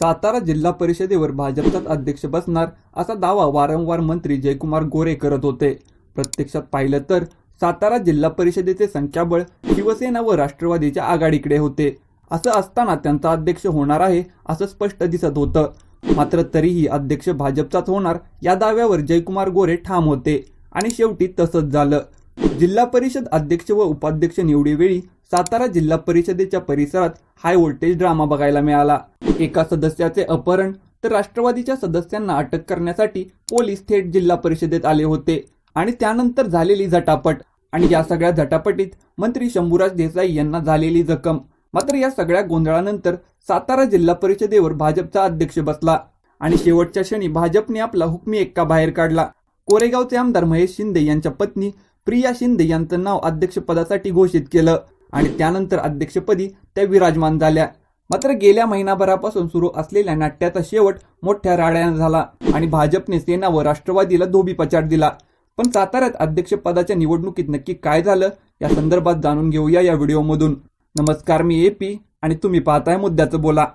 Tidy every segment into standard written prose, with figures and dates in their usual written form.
सातारा जिल्हा परिषदेवर भाजपचाच अध्यक्ष बसणार असा दावा वारंवार मंत्री जयकुमार गोरे करत होते. प्रत्यक्षात पाहिलं तर सातारा जिल्हा परिषदेचे संख्याबळ शिवसेना व राष्ट्रवादीच्या आघाडीकडे होते. असं असताना त्यांचा अध्यक्ष होणार आहे असं स्पष्ट दिसत होतं. मात्र तरीही अध्यक्ष भाजपचाच होणार या दाव्यावर जयकुमार गोरे ठाम होते आणि शेवटी तसंच झालं. जिल्हा परिषद अध्यक्ष व उपाध्यक्ष निवडीवेळी सातारा जिल्हा परिषदेच्या परिसरात हाय व्होल्टेज ड्रामा बघायला मिळाला. एका सदस्याचे अपहरण तर राष्ट्रवादीच्या सदस्यांना अटक करण्यासाठी पोलीस थेट जिल्हा परिषदेत आले होते आणि त्यानंतर झालेली झटापट आणि या सगळ्या झटापटीत मंत्री शंभूराज देसाई यांना झालेली जखम. मात्र या सगळ्या गोंधळानंतर सातारा जिल्हा परिषदेवर भाजपचा अध्यक्ष बसला आणि शेवटच्या क्षणी भाजपने आपला हुकमी एक्का बाहेर काढला. कोरेगावचे आमदार महेश शिंदे यांच्या पत्नी प्रिया शिंदे यांचं नाव अध्यक्षपदासाठी घोषित केलं आणि त्यानंतर अध्यक्षपदी त्या विराजमान झाल्या. मात्र गेल्या महिनाभरापासून सुरू असलेल्या नाट्याचा शेवट मोठ्या राड्याने झाला आणि भाजपने सेना व राष्ट्रवादीला धोबीपछाड दिला. पण साताऱ्यात अध्यक्षपदाच्या निवडणुकीत नक्की काय झालं या संदर्भात जाणून घेऊया या व्हिडिओमधून. नमस्कार, मी एपी आणि तुम्ही पाहताय मुद्द्याचं बोला.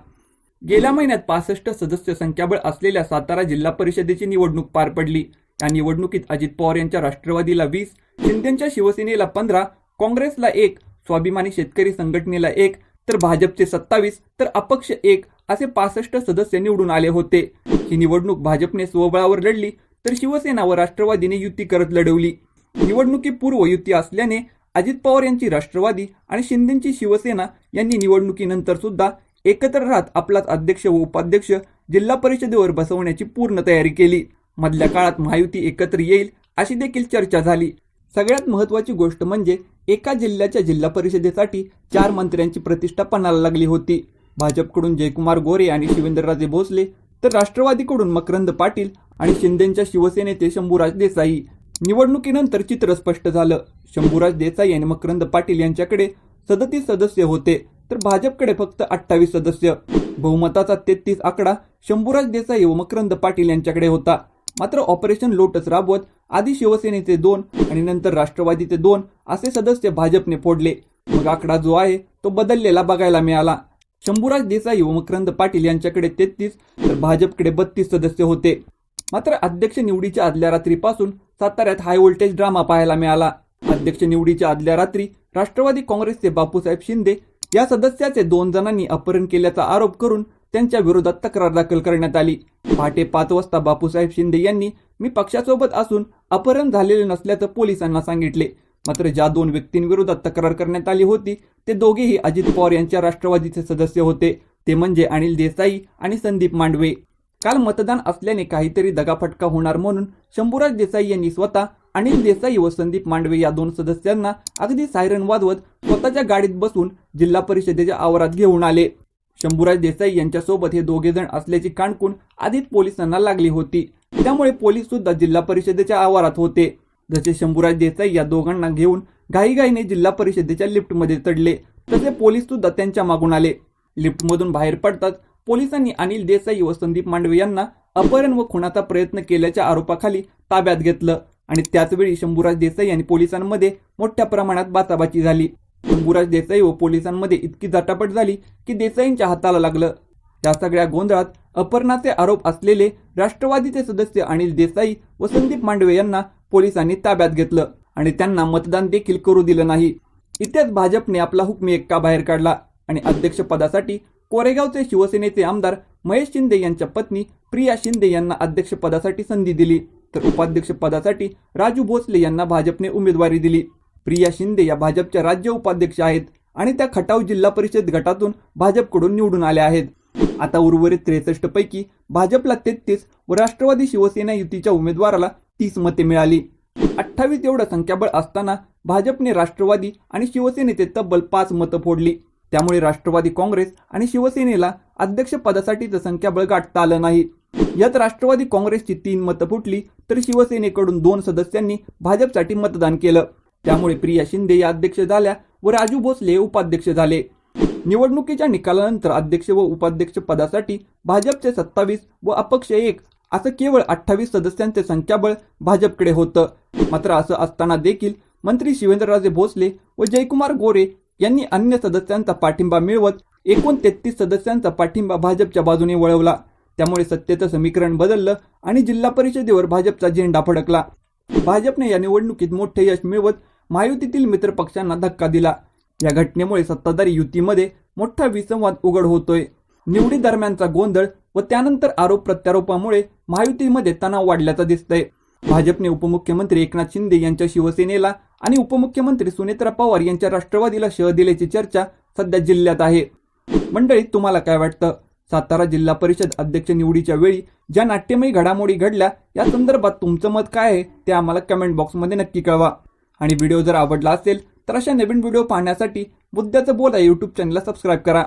गेल्या महिन्यात 65 सदस्य संख्याबळ असलेल्या सातारा जिल्हा परिषदेची निवडणूक पार पडली. या निवडणुकीत अजित पवार यांच्या राष्ट्रवादीला 20, शिंदेच्या शिवसेनेला 15, काँग्रेसला 1, स्वाभिमानी शेतकरी संघटनेला 1 तर भाजपचे 27 तर अपक्ष 1 असे 65 सदस्य निवडून आले होते. ही निवडणूक भाजपने स्वबळावर लढली तर शिवसेना व राष्ट्रवादीने युती करत लढवली. निवडणुकीपूर्व युती असल्याने अजित पवार यांची राष्ट्रवादी आणि शिंदेची शिवसेना यांनी निवडणुकीनंतर सुद्धा एकत्र राहत आपलाच अध्यक्ष व उपाध्यक्ष जिल्हा परिषदेवर बसवण्याची पूर्ण तयारी केली. मधल्या काळात महायुती एकत्र येईल अशी देखील चर्चा झाली. सगळ्यात महत्त्वाची गोष्ट म्हणजे एका जिल्ह्याच्या जिल्हा परिषदेसाठी 4 मंत्र्यांची प्रतिष्ठा पणाला लागली होती. भाजपकडून जयकुमार गोरे आणि शिवेंद्रराजे भोसले तर राष्ट्रवादीकडून मकरंद पाटील आणि शिंदेच्या शिवसेनेचे शंभूराज देसाई. निवडणुकीनंतर चित्र स्पष्ट झालं. शंभूराज देसाई आणि मकरंद पाटील यांच्याकडे 37 सदस्य होते तर भाजपकडे फक्त 28 सदस्य. बहुमताचा 33 आकडा शंभूराज देसाई व मकरंद पाटील यांच्याकडे होता. मात्र ऑपरेशन लोटस राबवत आधी शिवसेनेचे 2 आणि नंतर राष्ट्रवादीचे 2 असे सदस्य भाजपने फोडले. मग आकडा जो आहे तो बदललेला बघायला मिळाला. शंभूराज देसाई व मकरंद पाटील यांच्याकडे 33 तर भाजपकडे 32 सदस्य होते. मात्र अध्यक्ष निवडीच्या आदल्या रात्रीपासून साताऱ्यात हाय व्होल्टेज ड्रामा पाहायला मिळाला. अध्यक्ष निवडीच्या आदल्या रात्री राष्ट्रवादी काँग्रेसचे बापूसाहेब शिंदे या सदस्याचे 2 जणांनी अपहरण केल्याचा आरोप करून त्यांच्या विरोधात तक्रार दाखल करण्यात आली. पहाटे 5 वाजता बापूसाहेब शिंदे यांनी मी पक्षासोबत असून अपहरण झालेले नसल्याचं पोलिसांना सांगितले. मात्र ज्या 2 व्यक्तींविरोधात तक्रार करण्यात आली होती ते दोघेही अजित पवार यांच्या राष्ट्रवादीचे सदस्य होते. ते म्हणजे अनिल देसाई आणि संदीप मांडवे. काल मतदान असल्याने काहीतरी दगाफटका होणार म्हणून शंभूराज देसाई यांनी स्वतः अनिल देसाई व संदीप मांडवे या 2 सदस्यांना अगदी सायरन वाजवत स्वतःच्या गाडीत बसून जिल्हा परिषदेच्या आवारात घेऊन आले. शंभूराज देसाई यांच्यासोबत हे दोघे जण असल्याची काणकूण आधीच पोलिसांना लागली होती. त्यामुळे पोलीस सुद्धा जिल्हा परिषदेच्या आवारात होते. जसे शंभूराज देसाई या दोघांना घेऊन घाईघाईने जिल्हा परिषदेच्या लिफ्टमध्ये चढले तसे पोलीस सुद्धा त्यांच्या मागून आले. लिफ्टमधून बाहेर पडताच पोलिसांनी अनिल देसाई व संदीप मांडवे यांना अपहरण व खुनाचा प्रयत्न केल्याच्या आरोपाखाली ताब्यात घेतलं आणि त्याचवेळी शंभूराज देसाई आणि पोलिसांमध्ये मोठ्या प्रमाणात बाचाबाची झाली. शंभूराज देसाई व पोलिसांमध्ये इतकी झटापट झाली की देसाईंच्या हाताला लागलं. या सगळ्या गोंधळात अपहरणाचे आरोप असलेले राष्ट्रवादीचे सदस्य अनिल देसाई व संदीप मांडवे यांना पोलिसांनी ताब्यात घेतलं आणि त्यांना मतदान देखील करू दिलं नाही. इथेच भाजपने आपला हुकमी एक्का बाहेर काढला आणि अध्यक्षपदासाठी कोरेगावचे शिवसेनेचे आमदार महेश शिंदे यांच्या पत्नी प्रिया शिंदे यांना अध्यक्षपदासाठी संधी दिली तर उपाध्यक्षपदासाठी राजू भोसले यांना भाजपने उमेदवारी दिली. प्रिया शिंदे या भाजपच्या राज्य उपाध्यक्ष आहेत आणि त्या खटाव जिल्हा परिषद गटातून भाजपकडून निवडून आल्या आहेत. आता उर्वरित 63 पैकी भाजपला 33 व राष्ट्रवादी शिवसेना युतीच्या उमेदवाराला 30 मते मिळाली. 28 एवढं संख्याबळ असताना भाजपने राष्ट्रवादी आणि शिवसेनेचे तब्बल 5 मतं फोडली. त्यामुळे राष्ट्रवादी काँग्रेस आणि शिवसेनेला अध्यक्षपदासाठीचं संख्याबळ गाठता आलं नाही. यात राष्ट्रवादी काँग्रेसची 3 मतं फुटली तर शिवसेनेकडून 2 सदस्यांनी भाजपसाठी मतदान केलं. त्यामुळे प्रिया शिंदे या अध्यक्ष झाल्या व राजू भोसले उपाध्यक्ष झाले. निवडणुकीच्या निकालानंतर अध्यक्ष व उपाध्यक्ष पदासाठी भाजपचे 27 व अपक्ष 1 असं केवळ 28 सदस्यांचे संख्याबळ भाजपकडे होतं. मात्र असं असताना देखील मंत्री शिवेंद्रराजे भोसले व जयकुमार गोरे यांनी अन्य सदस्यांचा पाठिंबा मिळवत एकूण 33 सदस्यांचा पाठिंबा भाजपच्या बाजूने वळवला. त्यामुळे सत्तेचं समीकरण बदललं आणि जिल्हा परिषदेवर भाजपचा झेंडा फडकला. भाजपने या निवडणुकीत मोठे यश मिळवत महायुतीतील मित्रपक्षांना धक्का दिला. या घटनेमुळे सत्ताधारी युतीमध्ये मोठा विसंवाद उघड होतोय. निवडी दरम्यानचा गोंधळ व त्यानंतर आरोप प्रत्यारोपामुळे महायुतीमध्ये तणाव वाढल्याचं दिसतंय. भाजपने उपमुख्यमंत्री एकनाथ शिंदे यांच्या शिवसेनेला आणि उपमुख्यमंत्री सुनेत्रा पवार यांच्या राष्ट्रवादीला शह दिल्याची चर्चा सध्या जिल्ह्यात आहे. मंडळी, तुम्हाला काय वाटतं? सातारा जिल्हा परिषद अध्यक्ष निवडीच्या वेळी ज्या नाट्यमयी घडामोडी घडल्या या संदर्भात तुमचं मत काय आहे ते आम्हाला कमेंट बॉक्समध्ये नक्की कळवा. आणि व्हिडिओ जर आवडला असेल तर अशा नवीन व्हिडिओ पाहण्यासाठी मुद्द्याचं बोल या यूट्यूब चॅनलला सबस्क्राईब करा.